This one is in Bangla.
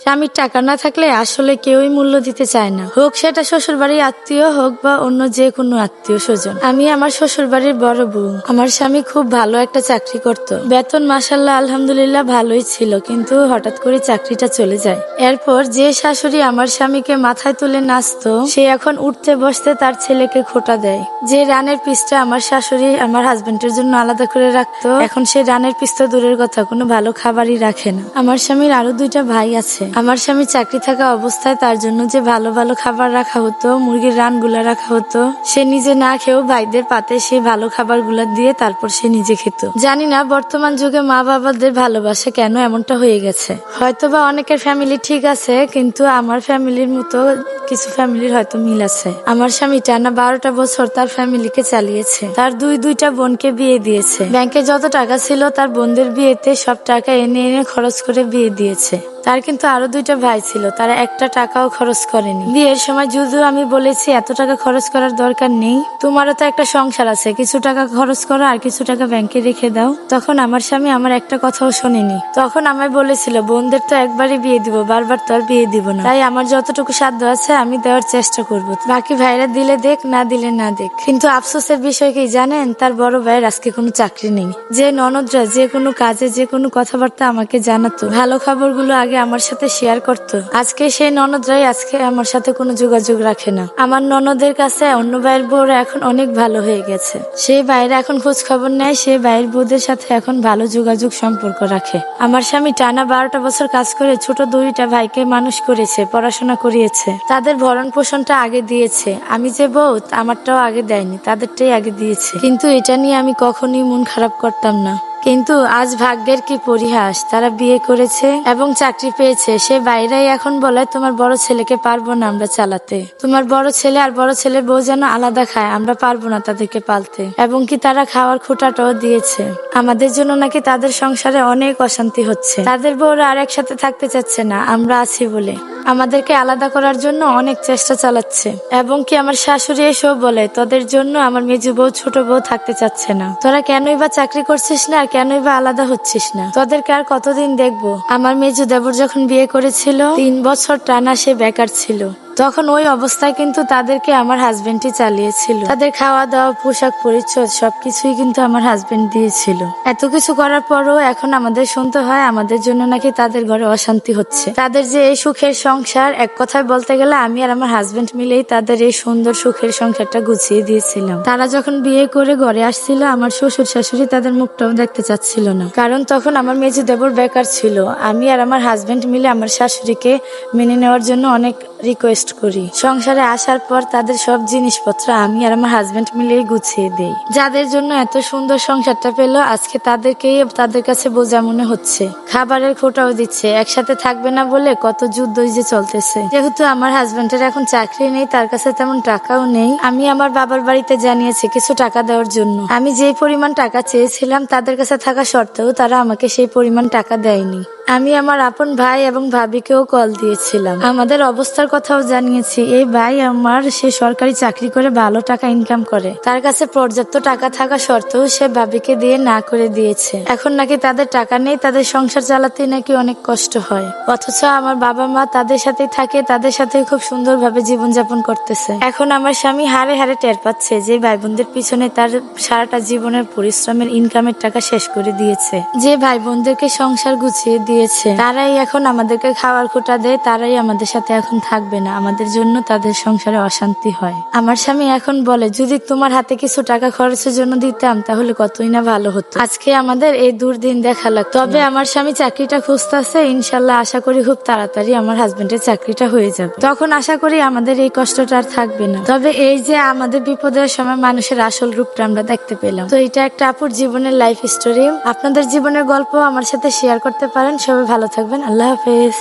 স্বামীর টাকা না থাকলে আসলে কেউই মূল্য দিতে চায় না, হোক সেটা শ্বশুর বাড়ির আত্মীয় হোক বা অন্য যে কোনো আত্মীয় স্বজন। আমি আমার শ্বশুর বাড়ির বড় বউ। আমার স্বামী খুব ভালো একটা চাকরি করত, বেতন মাশাআল্লাহ আলহামদুলিল্লাহ ভালোই ছিল, কিন্তু হঠাৎ করে চাকরিটা চলে যায়। এরপর যে শাশুড়ি আমার স্বামীকে মাথায় তুলে নাচতো, সে এখন উঠতে বসতে তার ছেলেকে খোঁটা দেয়। যে রানের পিসটা আমার শাশুড়ি আমার হাজবেন্ডের জন্য আলাদা করে রাখতো, এখন সে রানের পিস তো দূরের কথা, কোনো ভালো খাবারই রাখে না। আমার স্বামীর আরো 2টা ভাই আছে। আমার স্বামী চাকরি থাকা অবস্থায় তার জন্য যে ভালো ভালো খাবার রাখা হতো, মুরগির রানগুলা রাখা হতো, সে নিজে না খেয়েও ভাইদের পাতে সেই ভালো খাবার গুলা দিয়ে তারপর সে নিজে খেত। জানি না বর্তমান যুগে মা বাবাদের ভালোবাসা কেন এমনটা হয়ে গেছে। হয়তোবা অনেকের ফ্যামিলি ঠিক আছে, কিন্তু আমার ফ্যামিলির মতো কিছু ফ্যামিলির হয়তো মিল আছে। আমার স্বামী টানা 12টা বছর তার ফ্যামিলিকে চালিয়েছে, তার দুইটা বোনকে বিয়ে দিয়েছে, ব্যাংকে যত টাকা ছিল তার বোনদের বিয়েতে সব টাকা এনে এনে খরচ করে বিয়ে দিয়েছে। তার কিন্তু আরো 2টা ভাই ছিল, তারা একটা টাকাও খরচ করেনি। বিয়ের সময় যদিও আমি বলেছি এত টাকা খরচ করার দরকার নেই, তোমারও তো একটা সংসার আছে, কিছু টাকা খরচ করো আর কিছু টাকা ব্যাংকে রেখে দাও। তখন আমার স্বামী আমার একটা কথাও শোনেনি। তখন আমায় বলেছিল বোনদের তো একবারই বিয়ে দিব, বারবার তো আর বিয়ে দিব না, তাই আমার যতটুকু সাধ্য আছে আমি দেওয়ার চেষ্টা করব, বাকি ভাইরা দিলে দেখ, না দিলে না দেখ। কিন্তু আফসোসের বিষয় কি জানেন, তার বড় ভাইয়ের আজকে কোনো চাকরি নেই। যে ননদরা যে কোনো কাজে যে কোনো কথাবার্তা আমাকে জানাতো, ভালো খবরগুলো আগে আমার সাথে শেয়ার করতো, আজকে সেই ননদরাই আজকে আমার সাথে কোনো যোগাযোগ রাখে না। আমার ননদের কাছে অন্য ভাইয়ের বউরা এখন অনেক ভালো হয়ে গেছে, সেই ভাইরা এখন খোঁজ খবর নেয়, সেই ভাইয়ের বউদের সাথে এখন ভালো যোগাযোগ সম্পর্ক রাখে। আমার স্বামী টানা 12টা বছর কাজ করে ছোট 2টা ভাইকে মানুষ করেছে, পড়াশোনা করিয়েছে, তাদের ভরণ পোষণটা আগে দিয়েছে। আমি যে বউ আমারটাও আগে দেয়নি, তাদেরটাই আগে দিয়েছে, কিন্তু এটা নিয়ে আমি কখনোই মন খারাপ করতাম না। কিন্তু আজ ভাগ্যের কি পরিহাস, তারা বিয়ে করেছে এবং চাকরি পেয়েছে, সে বাইরেই এখন বলে তোমার বড় ছেলেকে পারবো না আমরা চালাতে, তোমার বড় ছেলে আর বড় ছেলের বউ যেন আলাদা খায়, আমরা পারবো না তাদেরকে পালতে। এবং কি তারা খাওয়ার খোঁটাটাও দিয়েছে আমাদের জন্য, নাকি তাদের সংসারে অনেক অশান্তি হচ্ছে, তাদের বউরা আর একসাথে থাকতে চাচ্ছে না আমরা আছি বলে, আমাদেরকে আলাদা করার জন্য অনেক চেষ্টা চালাচ্ছে। এবং কি আমার শাশুড়ি এসেও বলে তোদের জন্য আমার মেজু বউ ছোট বউ থাকতে চাচ্ছে না, তোরা কেনই বা চাকরি করছিস না, আর কেনই বা আলাদা হচ্ছিস না, তোদেরকে আর কতদিন দেখবো। আমার মেজু দেবর যখন বিয়ে করেছিল 3 বছর টানা সে বেকার ছিল, তখন ওই অবস্থায় কিন্তু তাদেরকে আমার হাজবেন্ডই চালিয়েছিল, তাদের খাওয়া দাওয়া পোশাক পরিচ্ছদ সবকিছুই কিন্তু আমার হাজবেন্ড দিয়েছিল। এত কিছু করার পরও এখন আমাদের শুনতে হয় আমাদের জন্য নাকি তাদের ঘরে অশান্তি হচ্ছে। তাদের যে এই সুখের সংসার, এক কথায় বলতে গেলে আমি আর আমার হাজবেন্ড মিলেই তাদের এই সুন্দর সুখের সংসারটা গুছিয়ে দিয়েছিলাম। তারা যখন বিয়ে করে ঘরে আসছিল, আমার শ্বশুর শাশুড়ি তাদের মুখটাও দেখতে চাচ্ছিল না, কারণ তখন আমার মেজু দেবর বেকার ছিল। আমি আর আমার হাজবেন্ড মিলে আমার শাশুড়িকে মেনে নেওয়ার জন্য অনেক রিকোয়েস্ট করি। সংসারে আসার পর তাদের সব জিনিসপত্র আমি আর আমার হাজবেন্ড মিলেই গুছিয়ে দেই। যাদের জন্য এত সুন্দর সংসারটা পেলো, আজকে তাদেরকেই তাদের কাছে বোঝা মনে হচ্ছে, খাবারের খোঁটাও দিচ্ছে, একসাথে থাকবে না বলে কত যুদ্ধই যে চলতেছে। যেহেতু আমার হাজবেন্ডের এখন চাকরি নেই, তার কাছে তেমন টাকাও নেই, আমি আমার বাবার বাড়িতে জানিয়েছি কিছু টাকা দেওয়ার জন্য। আমি যেই পরিমাণ টাকা চেয়েছিলাম তাদের কাছে থাকা সত্ত্বেও তারা আমাকে সেই পরিমাণ টাকা দেয়নি। আমি আমার আপন ভাই এবং ভাবিকেও কল দিয়েছিলাম, আমাদের অবস্থার কথাও জানিয়েছি। এই ভাই আমার সে সরকারি চাকরি করে ভালো টাকা ইনকাম করে, তার কাছে পর্যাপ্ত টাকা থাকা সত্ত্বেও সে ভাবিকে দিয়ে না করে দিয়েছে। এখন নাকি তাদের টাকা নেই, তাদের সংসার চালাতে নাকি অনেক কষ্ট হয়, অথচ আমার বাবা মা তাদের সাথেই থাকে, তাদের সাথে খুব সুন্দরভাবে জীবনযাপন করতেছে। এখন আমার স্বামী হারে হারে টের পাচ্ছে যে ভাই বোনদের পিছনে তার সারাটা জীবনের পরিশ্রমের ইনকামের টাকা শেষ করে দিয়েছে, যে ভাই বোনদেরকে সংসার গুছিয়ে দিয়েছে তারাই এখন আমাদেরকে খাওয়ার খোঁটা দেয়, তারাই আমাদের সাথে এখন থাকবে না, আমাদের জন্য তাদের সংসারে অশান্তি হয়। আমার স্বামী এখন বলে যদি তোমার হাতে কিছু টাকা খরচের জন্য দিতাম তাহলে কতই না ভালো হতো, আজকে আমাদের এই দুর্দিন দেখা লাগতো। তবে আমার স্বামী চাকরিটা খুঁজতেছে, ইনশাল্লাহ আশা করি খুব তাড়াতাড়ি আমার হাজবেন্ডের চাকরিটা হয়ে যাবে, তখন আশা করি আমাদের এই কষ্টটা আর থাকবে না। তবে এই যে আমাদের বিপদের সময় মানুষের আসল রূপটা আমরা দেখতে পেলাম, তো এটা একটা আপুর জীবনের লাইফ স্টোরি। আপনাদের জীবনের গল্প আমার সাথে শেয়ার করতে পারেন। সবাই ভালো থাকবেন, আল্লাহ হাফেজ।